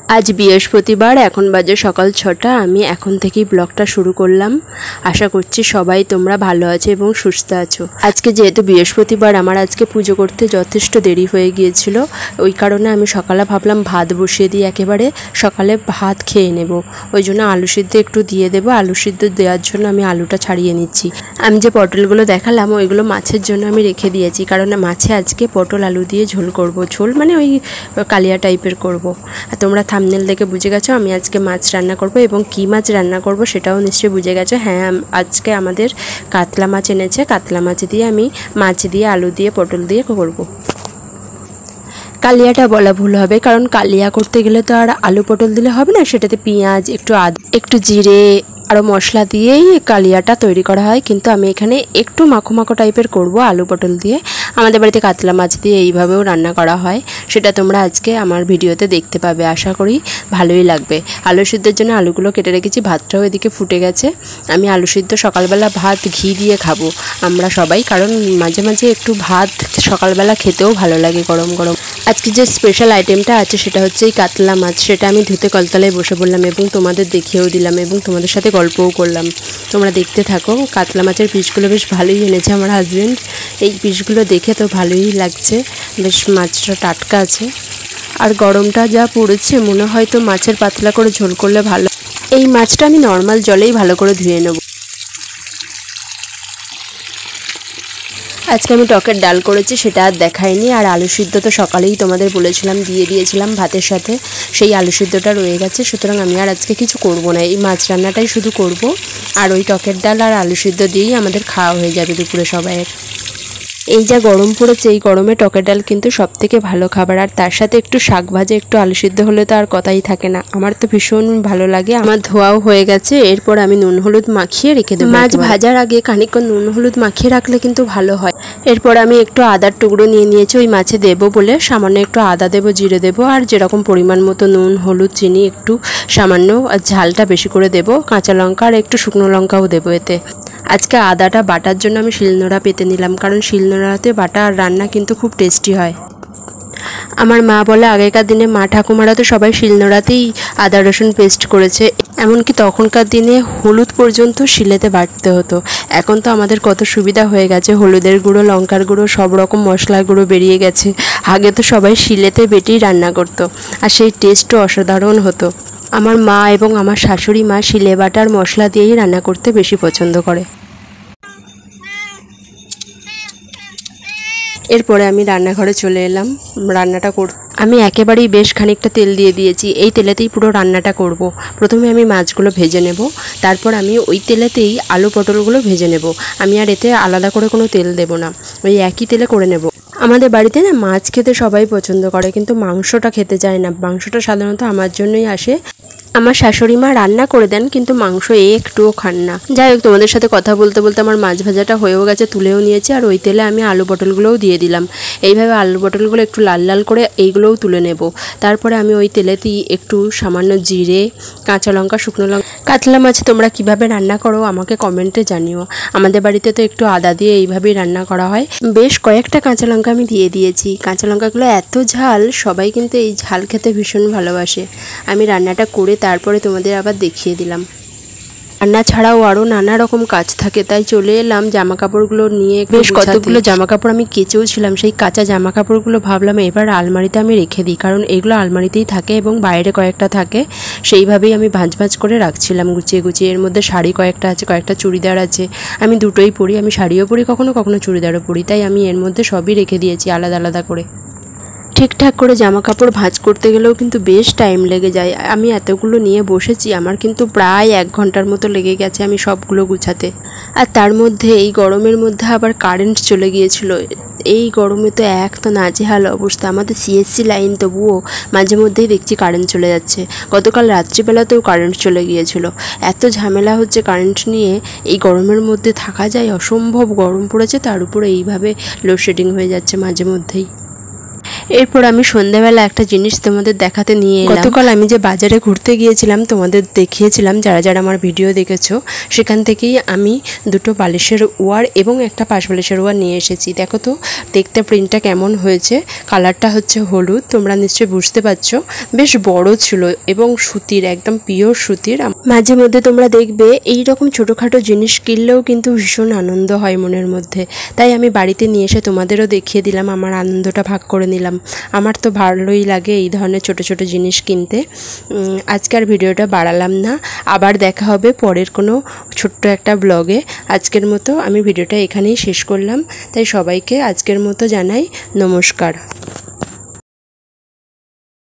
আজ বৃহস্পতিবার, এখন বাজে সকাল ৬টা। আমি এখন থেকেই ব্লগটা শুরু করলাম। আশা করছি সবাই তোমরা ভালো আছো এবং সুস্থ আছো। আজকে যেহেতু বৃহস্পতিবার, আমার আজকে পুজো করতে যথেষ্ট দেরি হয়ে গিয়েছিল। ওই কারণে আমি সকালে ভাবলাম ভাত বসিয়ে দিই, একেবারে সকালে ভাত খেয়ে নেব। ওই জন্য আলু সিদ্ধ একটু দিয়ে দেবো। আলু সিদ্ধ দেওয়ার জন্য আমি আলুটা ছাড়িয়ে নিচ্ছি। আমি যে পটলগুলো দেখালাম ওইগুলো মাছের জন্য আমি রেখে দিয়েছি, কারণ মাছে আজকে পটল আলু দিয়ে ঝোল করব। ঝোল মানে ওই কালিয়া টাইপের করব। আর তোমরা থাম্বনেল দেখে বুঝে গেছো আমি আজকে মাছ রান্না করব, এবং কী মাছ রান্না করব সেটাও নিশ্চয়ই বুঝে গেছো। হ্যাঁ, আজকে আমাদের কাতলা মাছ এনেছে। কাতলা মাছ দিয়ে আমি মাছ দিয়ে আলু দিয়ে পটল দিয়ে করব। কালিয়াটা বলা ভুল হবে, কারণ কালিয়া করতে গেলে তো আর আলু পটল দিলে হবে না। সেটাতে পেঁয়াজ, একটু আদা, একটু জিরে আরও মশলা দিয়েই কালিয়াটা তৈরি করা হয়। কিন্তু আমি এখানে একটু মাখো মাখো টাইপের করব আলু পটল দিয়ে। আমাদের বাড়িতে কাতলা মাছ দিয়ে এইভাবেও রান্না করা হয়, সেটা তোমরা আজকে আমার ভিডিওতে দেখতে পাবে। আশা করি ভালোই লাগবে। আলু সিদ্ধের জন্য আলুগুলো কেটে রেখেছি, ভাতটাও এদিকে ফুটে গেছে। আমি আলু সিদ্ধ সকালবেলা ভাত ঘি দিয়ে খাবো আমরা সবাই, কারণ মাঝে মাঝে একটু ভাত সকালবেলা খেতেও ভালো লাগে গরম গরম। আজকে যে স্পেশাল আইটেমটা আছে সেটা হচ্ছে এই কাতলা মাছ। সেটা আমি ধুতে কলতলায় বসে বললাম এবং তোমাদের দেখিয়েও দিলাম এবং তোমাদের সাথে গল্পও করলাম। তোমরা দেখতে থাকো। কাতলা মাছের পিসগুলো বেশ ভালোই এনেছে আমার হাজব্যান্ড। এই পিসগুলো দেখে তো ভালোই লাগছে, বেশ মাছটা টাটকা আছে। আর গরমটা যা পড়েছে, মনে হয় তো মাছের পাতলা করে ঝোল করলে ভালো। এই মাছটা আমি নর্মাল জলেই ভালো করে ধুয়ে নেব। আজকে আমি টকের ডাল করেছি, সেটা আর দেখাইনি। আর আলু সিদ্ধ তো সকালেই তোমাদের বলেছিলাম দিয়ে দিয়েছিলাম ভাতের সাথে, সেই আলু সিদ্ধটা রয়ে গেছে। সুতরাং আমি আর আজকে কিছু করব না, এই মাছ রান্নাটাই শুধু করব। আর ওই টকের ডাল আর আলু সিদ্ধ দিয়েই আমাদের খাওয়া হয়ে যাবে দুপুরে সবাইয়ের। এই যা গরম পড়েছে, এই গরমে টকের ডাল কিন্তু সবথেকে ভালো খাবার। আর তার সাথে একটু শাক ভাজা, একটু আলু সিদ্ধ হলে তো আর কথাই থাকে না। আমার তো ভীষণ ভালো লাগে। আমার ধোয়াও হয়ে গেছে। এরপর আমি নুন হলুদ মাখিয়ে রেখে দেবো। মাছ ভাজার আগে খানিকক্ষণ নুন হলুদ মাখিয়ে রাখলে কিন্তু ভালো হয়। এরপর আমি একটু আদার টুকরো নিয়ে নিয়েছি ওই মাছে দেবো বলে। সামান্য একটু আদা দেবো, জিরে দেবো, আর যেরকম পরিমাণ মতো নুন হলুদ চিনি একটু সামান্য, আর ঝালটা বেশি করে দেবো। কাঁচা লঙ্কা আর একটু শুকনো লঙ্কাও দেবো এতে। আজকে আদাটা বাটার জন্য আমি শিলনোড়া পেতে নিলাম, কারণ শিলনোড়াতে বাটা আর রান্না কিন্তু খুব টেস্টি হয়। আমার মা বলে আগেকার দিনে মা ঠাকুমারা তো সবাই শিলনোড়াতেই আদা রসুন পেস্ট করেছে। এমনকি তখনকার দিনে হলুদ পর্যন্ত শিলেতে বাটতে হতো। এখন তো আমাদের কত সুবিধা হয়ে গেছে, হলুদের গুঁড়ো, লঙ্কার গুঁড়ো, সব রকম মশলার গুঁড়ো বেরিয়ে গেছে। আগে তো সবাই শিলেতে বেটেই রান্না করতো, আর সেই টেস্টও অসাধারণ হতো। আমার মা এবং আমার শাশুড়ি মা শিলে বাটার মশলা দিয়েই রান্না করতে বেশি পছন্দ করে। এরপরে আমি রান্নাঘরে চলে এলাম রান্নাটা আমি একেবারেই বেশ খানিকটা তেল দিয়ে দিয়েছি। এই তেলেতেই পুরো রান্নাটা করব। প্রথমে আমি মাছগুলো ভেজে নেব, তারপর আমি ওই তেলেতেই আলু পটলগুলো ভেজে নেব। আমি আর এতে আলাদা করে কোনো তেল দেব না, ওই একই তেলে করে নেব। আমাদের বাড়িতে না মাছ খেতে সবাই পছন্দ করে, কিন্তু মাংসটা খেতে চায় না। মাংসটা সাধারণত আমার জন্যই আসে। আমার শাশুড়ি মা রান্না করে দেন, কিন্তু মাংস একটুও খান না। যাই হোক, তোমাদের সাথে কথা বলতে বলতে আমার মাছ ভাজাটা হয়েও গেছে, তুলেও নিয়েছি। আর ওই তেলে আমি আলু পটলগুলোও দিয়ে দিলাম। এইভাবে আলু পটলগুলো একটু লাল লাল করে এইগুলোও তুলে নেব। তারপরে আমি ওই তেলেতেই একটু সামান্য জিরে, কাঁচা লঙ্কা, শুকনো লঙ্কা। কাতলা মাছ তোমরা কিভাবে রান্না করো আমাকে কমেন্টে জানিও। আমাদের বাড়িতে তো একটু আদা দিয়ে এইভাবেই রান্না করা হয়। বেশ কয়েকটা কাঁচা লঙ্কা আমি দিয়ে দিয়েছি। কাঁচা লঙ্কাগুলো এত ঝাল, সবাই কিন্তু এই ঝাল খেতে ভীষণ ভালোবাসে। আমি রান্নাটা করে তারপরে তোমাদের আবার দেখিয়ে দিলাম। রান্না ছাড়াও আরও নানা রকম কাজ থাকে, তাই চলে এলাম জামা কাপড়গুলো নিয়ে। বেশ কতগুলো জামা কাপড় আমি কেচেও ছিলাম। সেই কাঁচা জামা কাপড়গুলো ভাবলাম এবার আলমারিতে আমি রেখে দিই, কারণ এগুলো আলমারিতেই থাকে এবং বাইরে কয়েকটা থাকে। সেইভাবেই আমি ভাঁজ ভাঁজ করে রাখছিলাম গুছিয়ে গুছিয়ে। এর মধ্যে শাড়ি কয়েকটা আছে, কয়েকটা চুড়িদার আছে। আমি দুটোই পরি, আমি শাড়িও পরি কখনো কখনো চুড়িদারও পরি, তাই আমি এর মধ্যে সবই রেখে দিয়েছি আলাদা আলাদা করে। ঠিকঠাক করে জামা কাপড় ভাঁজ করতে গেলেও কিন্তু বেশ টাইম লেগে যায়। আমি এতগুলো নিয়ে বসেছি, আমার কিন্তু প্রায় 1 ঘন্টার মতো লেগে গেছে আমি সবগুলো গুছাতে। আর তার মধ্যে এই গরমের মধ্যে আবার কারেন্ট চলে গিয়েছিল। এই গরমে তো এক তো নাজেহাল অবস্থা। আমাদের সিএসসি লাইন, তবুও মাঝে মধ্যেই দেখছি কারেন্ট চলে যাচ্ছে। গতকাল রাত্রিবেলাতেও কারেন্ট চলে গিয়েছিল। এত ঝামেলা হচ্ছে কারেন্ট নিয়ে। এই গরমের মধ্যে থাকা যায়, অসম্ভব গরম পড়েছে। তার উপরে এইভাবে লোডশেডিং হয়ে যাচ্ছে মাঝে মধ্যেই। এরপর আমি সন্ধ্যাবেলা একটা জিনিস তোমাদের দেখাতে নিয়ে এলাম। গতকাল আমি যে বাজারে ঘুরতে গিয়েছিলাম তোমাদের দেখিয়েছিলাম, যারা যারা আমার ভিডিও দেখেছো, সেখান থেকেই আমি দুটো বালিশের ওয়ার এবং একটা পাশ বালিশের ওয়ার নিয়ে এসেছি। দেখো তো দেখতে প্রিন্টটা কেমন হয়েছে, কালারটা হচ্ছে হলুদ, তোমরা নিশ্চয়ই বুঝতে পারছো। বেশ বড় ছিল এবং সুতির, একদম পিওর সুতির। মাঝে মধ্যে তোমরা দেখবে এই রকম ছোটোখাটো জিনিস কিনলেও কিন্তু ভীষণ আনন্দ হয় মনের মধ্যে। তাই আমি বাড়িতে নিয়ে এসে তোমাদেরও দেখিয়ে দিলাম, আমার আনন্দটা ভাগ করে নিলাম। আমার তো ভালোই লাগে এই ধরনের ছোট ছোট জিনিস কিনতে। আজকের ভিডিওটা বাড়ালাম না, আবার দেখা হবে পরের কোনো ছোট্ট একটা ব্লগে। আজকের মতো আমি ভিডিওটা এখানেই শেষ করলাম। তাই সবাইকে আজকের মতো জানাই নমস্কার।